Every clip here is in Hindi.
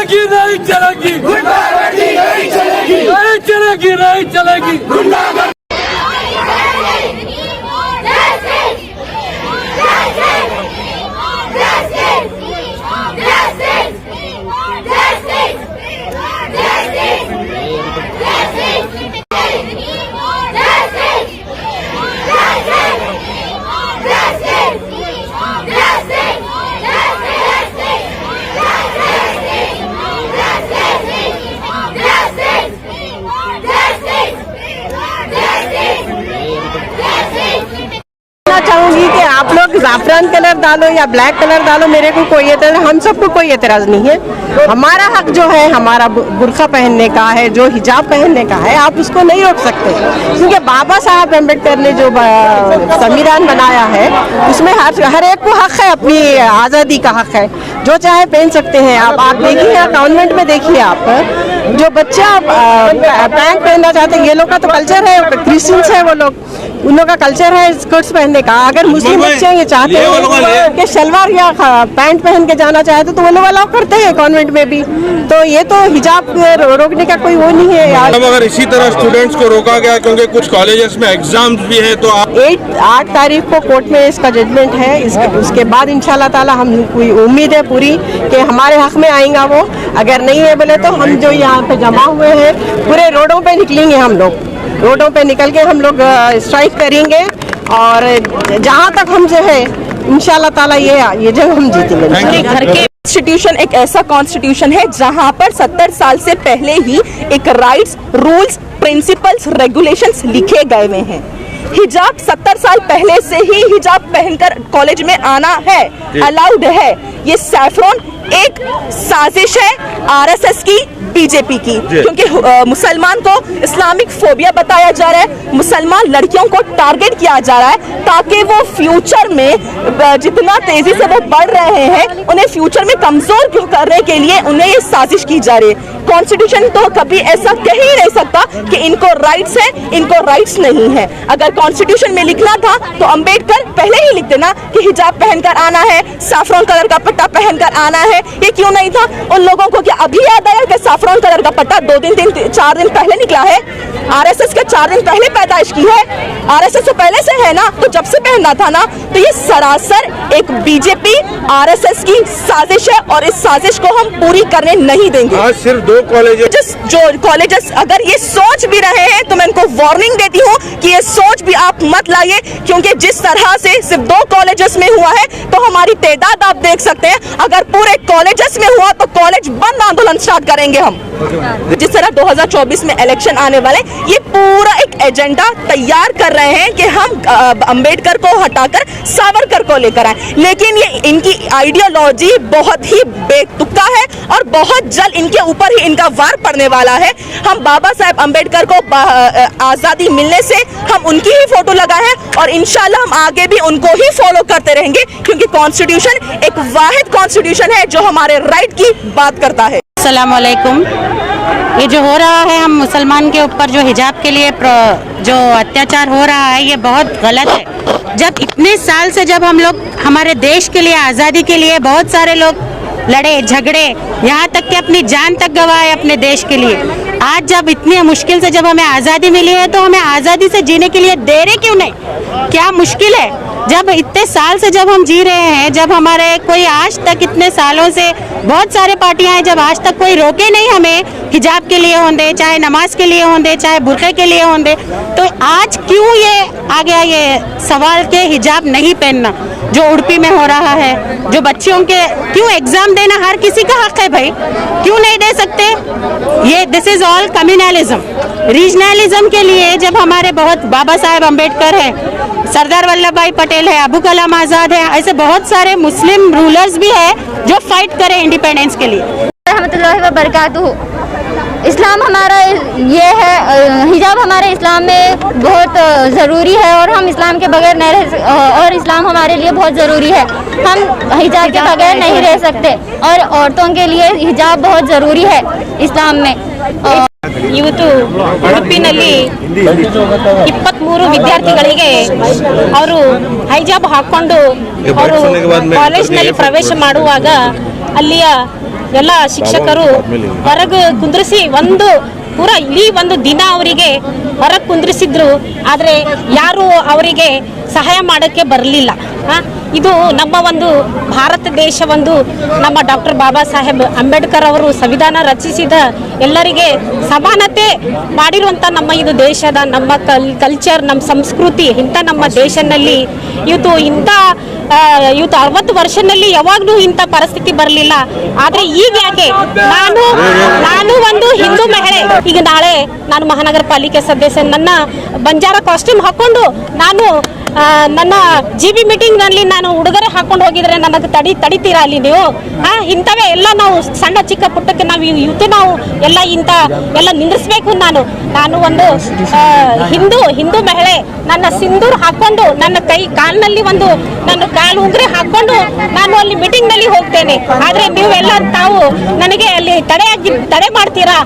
चलेगी नहीं चलेगी, गुंडागर्दी नहीं चलेगी, नहीं चलेगी नहीं चलेगी। चाहूंगी कि आप लोग ज़ाफ़रान कलर डालो या ब्लैक कलर डालो, मेरे को कोई एतराज़, हम सबको कोई एतराज़ नहीं है। हमारा हक जो है हमारा बुर्का पहनने का है, जो हिजाब पहनने का है, आप उसको नहीं रोक सकते, क्योंकि बाबा साहब अम्बेडकर ने जो संविधान बनाया है उसमें हर एक को हक है, अपनी आज़ादी का हक है, जो चाहे पहन सकते हैं। आप देखिए कॉन्वेंट में देखिए, आप जो बच्चा पैंट पहनना चाहते हैं, ये लोग का तो कल्चर है, क्रिश्चियंस है वो लोग, उन लोगों का कल्चर है स्कर्ट्स पहनने का। अगर मुस्लिम बच्चे ये चाहते हैं कि शलवार या पैंट पहन के जाना चाहते तो वो लोग अलाउ करते हैं कॉन्वेंट में भी। तो ये तो हिजाब रोकने का कोई वो नहीं है यार। अगर इसी तरह स्टूडेंट्स को रोका गया क्योंकि कुछ कॉलेजेस में एग्जाम्स भी है, तो 8 तारीख को कोर्ट में इसका जजमेंट है। उसके बाद इंशाल्लाह ताला हम कोई उम्मीद है पूरी कि हमारे हक में आएगा वो। अगर नहीं है बोले तो हम जो यहाँ पे जमा हुए हैं पूरे रोडों पे निकलेंगे, हम लोग रोडों पे निकल के हम लोग स्ट्राइक करेंगे, और जहाँ तक हम जो है इंशाल्लाह ताला ये जब हम जीतेंगे। घर के कॉन्स्टिट्यूशन एक ऐसा कॉन्स्टिट्यूशन है जहाँ पर 70 साल से पहले ही एक राइट्स, रूल्स, प्रिंसिपल्स, रेगुलेशंस लिखे गए हुए हैं। हिजाब 70 साल पहले से ही हिजाब पहनकर कॉलेज में आना है, अलाउड है। ये सैफरॉन एक साजिश है आरएसएस की, बीजेपी की, क्योंकि मुसलमान को इस्लामिक फोबिया बताया जा रहा है, मुसलमान लड़कियों को टारगेट किया जा रहा है, ताकि वो फ्यूचर में जितना तेजी से वो बढ़ रहे हैं उन्हें फ्यूचर में कमजोर क्यों करने के लिए उन्हें ये साजिश की जा रही है। कॉन्स्टिट्यूशन तो कभी ऐसा कह ही नहीं सकता कि इनको राइट्स है, इनको राइट्स नहीं है। अगर कॉन्स्टिट्यूशन में लिखना था तो अंबेडकर पहले ही लिख देना कि हिजाब पहनकर आना है, सैफरॉन कलर का पट्टा पहनकर आना है। ये क्यों नहीं था? उन लोगों को क्या अभी याद आया कि सैफरॉन कलर का पट्टा 4 दिन पहले निकला है? आरएसएस के 4 दिन पहले पैदाइश की है, आरएसएस तो पहले से है ना, तो जब से पहनना था ना। तो ये सरासर एक बीजेपी आरएसएस की साजिश है, और इस साजिश को हम पूरी करने नहीं देंगे। आज सिर्फ 2 कॉलेजेस, जो कॉलेजेस अगर ये सोच भी रहे हैं तो मैं इनको वार्निंग देती हूँ कि ये सोच भी आप मत लाइए, क्योंकि जिस तरह से सिर्फ 2 कॉलेजेस में हुआ है तो हमारी तादाद आप देख सकते हैं। अगर पूरे कॉलेजेस में हुआ तो कॉलेज बंद आंदोलन स्टार्ट करेंगे हम। जिस तरह 2024 में इलेक्शन आने वाले, ये पूरा एक एजेंडा तैयार कर रहे हैं कि हम अंबेडकर को हटाकर सावरकर को लेकर आए, लेकिन ये इनकी आइडियोलॉजी बहुत ही बेतुका है और बहुत जल्द इनके ऊपर ही इनका वार पड़ने वाला है। हम बाबा साहेब अंबेडकर को आज़ादी मिलने से हम उनकी ही फोटो लगाए हैं, और इंशाल्लाह हम आगे भी उनको ही फॉलो करते रहेंगे, क्योंकि कॉन्स्टिट्यूशन एक वाहिद कॉन्स्टिट्यूशन है जो हमारे राइट की बात करता है। अस्सलाम वालेकुम। ये जो हो रहा है हम मुसलमान के ऊपर जो हिजाब के लिए जो अत्याचार हो रहा है, ये बहुत गलत है। जब इतने साल से जब हम लोग हमारे देश के लिए, आज़ादी के लिए बहुत सारे लोग लड़े झगड़े, यहाँ तक कि अपनी जान तक गंवाए अपने देश के लिए, आज जब इतनी मुश्किल से जब हमें आज़ादी मिली है तो हमें आज़ादी से जीने के लिए दे रहे क्यों नहीं? क्या मुश्किल है? जब इतने साल से जब हम जी रहे हैं, जब हमारे कोई आज तक इतने सालों से बहुत सारे पार्टियां हैं, जब आज तक कोई रोके नहीं हमें हिजाब के लिए होंदे, चाहे नमाज के लिए होंदे, चाहे बुर्के के लिए होंदे, तो आज क्यों ये आ गया ये सवाल के हिजाब नहीं पहनना जो उड़पी में हो रहा है, जो बच्चियों के क्यों एग्जाम देना हर किसी का हक है भाई, क्यों नहीं दे सकते? ये this is all communalism, regionalism के लिए। जब हमारे बहुत बाबा साहेब अम्बेडकर है, सरदार वल्लभ भाई पटेल है, अबू कलाम आज़ाद है, ऐसे बहुत सारे मुस्लिम रूलर्स भी है जो फाइट करे इंडिपेंडेंस के लिए। रहमतुल्लाहि व बरकातुहू। इस्लाम हमारा ये है, हिजाब हमारे इस्लाम में बहुत ज़रूरी है, और हम इस्लाम के बगैर नहीं रह, और इस्लाम हमारे लिए बहुत ज़रूरी है। हम हिजाब के बगैर नहीं रह सकते, और औरतों के लिए हिजाब बहुत ज़रूरी है इस्लाम में। ಇವತ್ತು ಉಡುಪಿನಲ್ಲಿ 23 ವಿದ್ಯಾರ್ಥಿಗಳಿಗೆ ಅವರು ಹೈಜಾಬ್ ಹಾಕೊಂಡು ಅವರು ಕಾಲೇಜಿನಲ್ಲಿ ಪ್ರವೇಶ ಮಾಡುವಾಗ ಅಲ್ಲಿಯ ಎಲ್ಲ ಶಿಕ್ಷಕರು ಹೊರಗೆ ಕುಂದ್ರಿಸಿ ಒಂದು ಪೂರ ಇಡೀ ಒಂದು ದಿನ ಅವರಿಗೆ ಹೊರಗೆ ಕುಂದ್ರಿಸಿದ್ರು, ಆದರೆ ಯಾರು ಅವರಿಗೆ ಸಹಾಯ ಮಾಡೋಕ್ಕೆ ಬರಲಿಲ್ಲ. ಇದು ನಮ್ಮ ಒಂದು ಭಾರತ ದೇಶ ಒಂದು ನಮ್ಮ ಡಾಕ್ಟರ್ ಬಾಬಾ ಸಾಹೇಬ್ ಅಂಬೇಡ್ಕರ್ ಅವರು ಸಂವಿಧಾನ ರಚಿಸಿದ ಎಲ್ಲರಿಗೆ ಸಮಾನತೆ ಮಾಡಿರುವಂಥ ನಮ್ಮ ಇದು ದೇಶದ ನಮ್ಮ ಕಲ್ಚರ್, ನಮ್ಮ ಸಂಸ್ಕೃತಿ ಇಂಥ ನಮ್ಮ ದೇಶದಲ್ಲಿ ಇವತ್ತು 60 ವರ್ಷದಲ್ಲಿ ಯಾವಾಗಲೂ ಇಂಥ ಪರಿಸ್ಥಿತಿ ಬರಲಿಲ್ಲ. ಆದರೆ ಈಗ ಯಾಕೆ ನಾನು ಒಂದು ಹಿಂದೂ ಮಹಿಳೆ, ಈಗ ನಾಳೆ ನಾನು ಮಹಾನಗರ ಪಾಲಿಕೆ ಸದಸ್ಯ, ನನ್ನ ಬಂಜಾರ ಕಾಸ್ಟ್ಯೂಮ್ ಹಾಕೊಂಡು ನಾನು ನನ್ನ GB ಮೀಟಿಂಗ್ನಲ್ಲಿ ನಾನು ಉಡುಗೊರೆ ಹಾಕೊಂಡು ಹೋಗಿದ್ರೆ ನನಗೆ ತಡಿತೀರಾ ಅಲ್ಲಿ ನೀವು? ಇಂಥವೇ ಎಲ್ಲ ನಾವು ಸಣ್ಣ ಚಿಕ್ಕ ಪುಟ್ಟಕ್ಕೆ ನಾವು ಎಲ್ಲ ಎಲ್ಲ ನಿಂದಿಸ್ಬೇಕು. ನಾನು ಒಂದು ಹಿಂದೂ ಮಹಿಳೆ, ನನ್ನ ಸಿಂಧೂರ್ ಹಾಕೊಂಡು ನನ್ನ ಕಾಲಿನಲ್ಲಿ ನನ್ನ ಕಾಲು ಉಂಗುರೆ ಹಾಕೊಂಡು ನಾನು ಅಲ್ಲಿ ಮೀಟಿಂಗ್ನಲ್ಲಿ ಹೋಗ್ತೇನೆ. ಆದರೆ ನೀವೆಲ್ಲ ತಾವು ನನಗೆ ಅಲ್ಲಿ ತಡೆ ಮಾಡ್ತೀರಾ?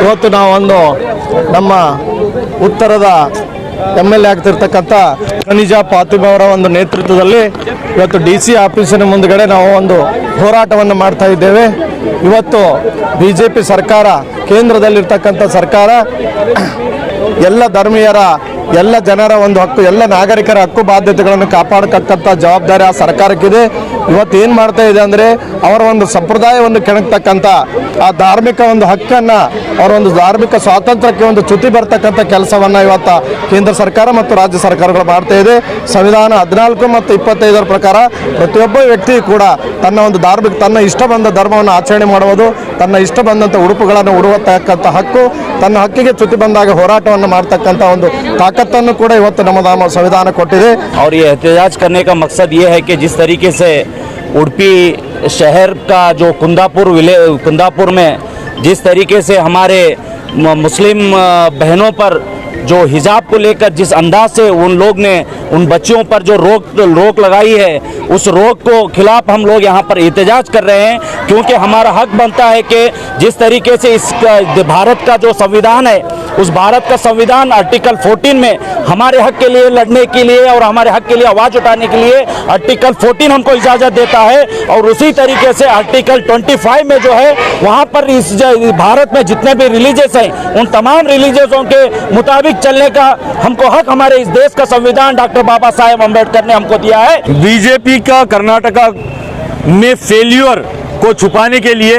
ಇವತ್ತು ನಾವೊಂದು ನಮ್ಮ ಉತ್ತರದ MLA ಆಗ್ತಿರ್ತಕ್ಕಂಥ ಖನಿಜಾ ಫಾತಿಮಾ ಅವರ ಒಂದು ನೇತೃತ್ವದಲ್ಲಿ ಇವತ್ತು DC ಆಫೀಸಿನ ಮುಂದುಗಡೆ ನಾವು ಒಂದು ಹೋರಾಟವನ್ನು ಮಾಡ್ತಾ ಇದ್ದೇವೆ. ಇವತ್ತು BJP ಸರ್ಕಾರ, ಕೇಂದ್ರದಲ್ಲಿರ್ತಕ್ಕಂಥ ಸರ್ಕಾರ ಎಲ್ಲ ಧರ್ಮೀಯರ, ಎಲ್ಲ ಜನರ ಒಂದು ಹಕ್ಕು, ಎಲ್ಲ ನಾಗರಿಕರ ಹಕ್ಕು ಬಾಧ್ಯತೆಗಳನ್ನು ಕಾಪಾಡತಕ್ಕಂಥ ಜವಾಬ್ದಾರಿ ಆ ಸರ್ಕಾರಕ್ಕಿದೆ. ಇವತ್ತು ಏನು ಮಾಡ್ತಾ ಇದೆ ಅಂದರೆ ಅವರ ಒಂದು ಸಂಪ್ರದಾಯವನ್ನು ಕೆಣಕ್ತಕ್ಕಂಥ ಆ ಧಾರ್ಮಿಕ ಒಂದು ಹಕ್ಕನ್ನು, ಅವರ ಒಂದು ಧಾರ್ಮಿಕ ಸ್ವಾತಂತ್ರ್ಯಕ್ಕೆ ಒಂದು ಚ್ಯುತಿ ಬರ್ತಕ್ಕಂಥ ಕೆಲಸವನ್ನು ಇವತ್ತು ಕೇಂದ್ರ ಸರ್ಕಾರ ಮತ್ತು ರಾಜ್ಯ ಸರ್ಕಾರಗಳು ಮಾಡ್ತಾ ಇದೆ. ಸಂವಿಧಾನ 14 ಮತ್ತು 25ರ ಪ್ರಕಾರ ಪ್ರತಿಯೊಬ್ಬ ವ್ಯಕ್ತಿ ಕೂಡ ತನ್ನ ಇಷ್ಟ ಬಂದ ಧರ್ಮವನ್ನು ಆಚರಣೆ ಮಾಡುವುದು, ತನ್ನ ಇಷ್ಟ ಬಂದಂಥ ಉಡುಪುಗಳನ್ನು ಉಡುವತಕ್ಕಂಥ ಹಕ್ಕು, ತನ್ನ ಹಕ್ಕಿಗೆ ಚ್ಯುತಿ ಬಂದಾಗ ಹೋರಾಟವನ್ನು ಮಾಡ್ತಕ್ಕಂಥ ಒಂದು ताकतನ್ನು ಕೂಡ ಇವತ್ತು ನಮ್ಮ ಸಂವಿಧಾನ ಕೊಟ್ಟಿದೆ. और ये एहतजाज करने का मकसद ये है कि जिस तरीके से उडुपी शहर का जो कुंदापुर में जिस तरीके से हमारे मुस्लिम बहनों पर जो हिजाब को लेकर जिस अंदाज से उन लोग ने उन बच्चियों पर जो रोक लगाई है, उस रोक को खिलाफ हम लोग यहाँ पर एहतजाज कर रहे हैं, क्योंकि हमारा हक बनता है कि जिस तरीके से इस भारत का जो संविधान है, उस भारत का संविधान आर्टिकल 14 में हमारे हक के लिए लड़ने के लिए और हमारे हक के लिए आवाज़ उठाने के लिए आर्टिकल 14 हमको इजाज़त देता है। और उसी तरीके से आर्टिकल 25 में जो है वहाँ पर इस भारत में जितने भी रिलीजियस हैं, उन तमाम रिलीजियसों के मुताबिक चलने का हमको हक हमारे इस देश का संविधान डॉक्टर बाबा साहेब अम्बेडकर ने हमको दिया है। बीजेपी का कर्नाटका में फेल्यूर को छुपाने के लिए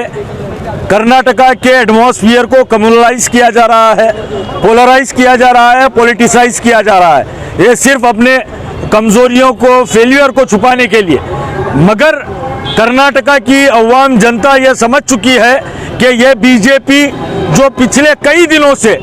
कर्नाटका के एटमॉस्फेयर को कम्युनलाइज किया जा रहा है, पोलराइज किया जा रहा है, पॉलिटिसाइज किया जा रहा है, ये सिर्फ अपने कमजोरियों को, फेल्यूर को छुपाने के लिए। मगर कर्नाटका की अवाम जनता ये समझ चुकी है कि ये बीजेपी जो पिछले कई दिनों से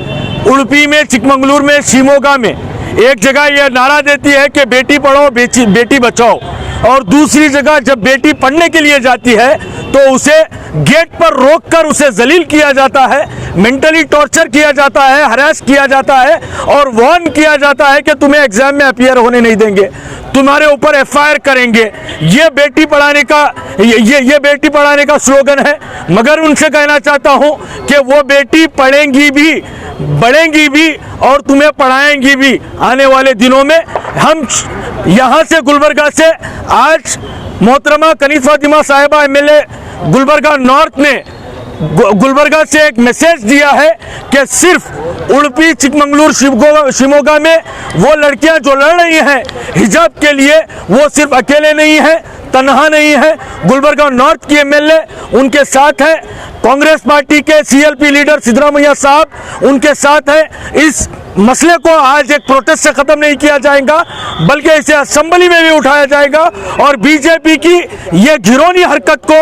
उडुपी में, चिकमंगलुरु में, शिमोगा में एक जगह ये नारा देती है कि बेटी पढ़ाओ बेटी बचाओ, और दूसरी जगह जब बेटी पढ़ने के लिए जाती है तो उसे गेट पर रोककर उसे जलील किया जाता है, मेंटली टॉर्चर किया जाता है, हरास किया जाता है और वार्न किया जाता है कि तुम्हें एग्जाम में अपीयर होने नहीं देंगे, तुम्हारे ऊपर FIR करेंगे। ये बेटी पढ़ाने का स्लोगन है। मगर उनसे कहना चाहता हूँ कि वो बेटी पढ़ेंगी भी, बढ़ेंगी भी और तुम्हें पढ़ाएंगी भी। आने वाले दिनों में हम यहाँ से गुलबर्गा से आज मोहतरमा कनीज़ फातिमा साहिबा MLA गुलबर्गा नॉर्थ ने गुलबर्गा से एक मैसेज दिया है कि सिर्फ उडुपी, चिकमंगलुरु, शिमोगा में वो लड़कियां जो लड़ रही हैं हिजाब के लिए, वो सिर्फ अकेले नहीं हैं, तनहा नहीं है। गुलबर्गा नॉर्थ की MLA उनके साथ है, कांग्रेस पार्टी के CLP लीडर सिद्धरामैया साहब उनके साथ है। इस मसले को आज एक प्रोटेस्ट से ख़त्म नहीं किया जाएगा, बल्कि इसे असेंबली में भी उठाया जाएगा और बीजेपी की ये घिनौनी हरकत को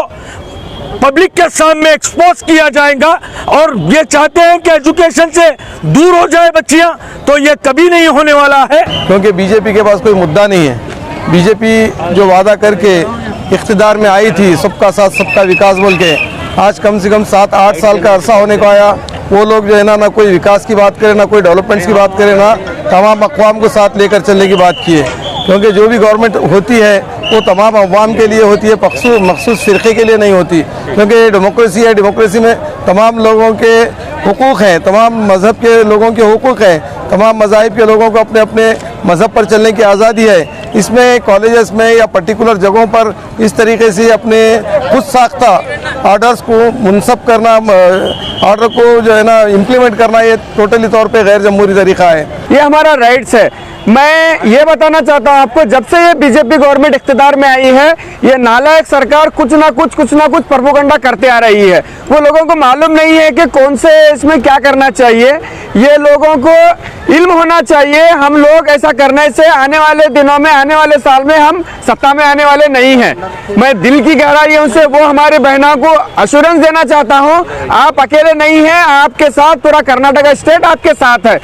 पब्लिक के सामने एक्सपोज किया जाएगा। और ये चाहते हैं कि एजुकेशन से दूर हो जाए बच्चियां, तो ये कभी नहीं होने वाला है, क्योंकि बीजेपी के पास कोई मुद्दा नहीं है। बीजेपी जो वादा करके इख्तिदार में आई थी, सबका साथ सबका विकास बोल के, आज कम से कम 7-8 साल का अरसा होने को आया, वो लोग जो है ना कोई विकास की बात करें, ना कोई डेवलपमेंट्स की बात करें, ना तमाम अक़वाम को साथ लेकर चलने की बात की है। क्योंकि जो भी गवर्नमेंट होती है वो तमाम अवाम के लिए होती है, मखसूस फ़िरक़े के लिए नहीं होती। क्योंकि डेमोक्रेसी है, डेमोक्रेसी में तमाम लोगों के हुकूक़ हैं, तमाम मज़हब के लोगों के हुकूक़ हैं, तमाम मज़ाहिब के लोगों को अपने अपने मज़हब पर चलने की आज़ादी है। इसमें कॉलेजेस में या पर्टिकुलर जगहों पर इस तरीके से अपने खुद साख्ता ऑर्डर्स को मुनसब करना, ऑर्डर को जो है ना इम्प्लीमेंट करना, ये टोटली तौर पे गैर जमहूरी तरीक़ा है। ये हमारा राइट्स है। मैं ये बताना चाहता हूँ आपको, जब से ये बीजेपी गवर्नमेंट इख्तिदार में आई है, ये नालायक सरकार कुछ ना कुछ प्रोपेगेंडा करते आ रही है। वो लोगों को मालूम नहीं है कि कौन से इसमें क्या करना चाहिए। ये लोगों को इल्म होना चाहिए। हम लोग ऐसा करने से आने वाले दिनों में, आने वाले साल में हम सत्ता में आने वाले नहीं हैं। मैं दिल की गहराइयों से वो हमारे बहनों को अश्योरेंस देना चाहता हूँ, आप अकेले नहीं हैं, आपके साथ पूरा कर्नाटक स्टेट आपके साथ है।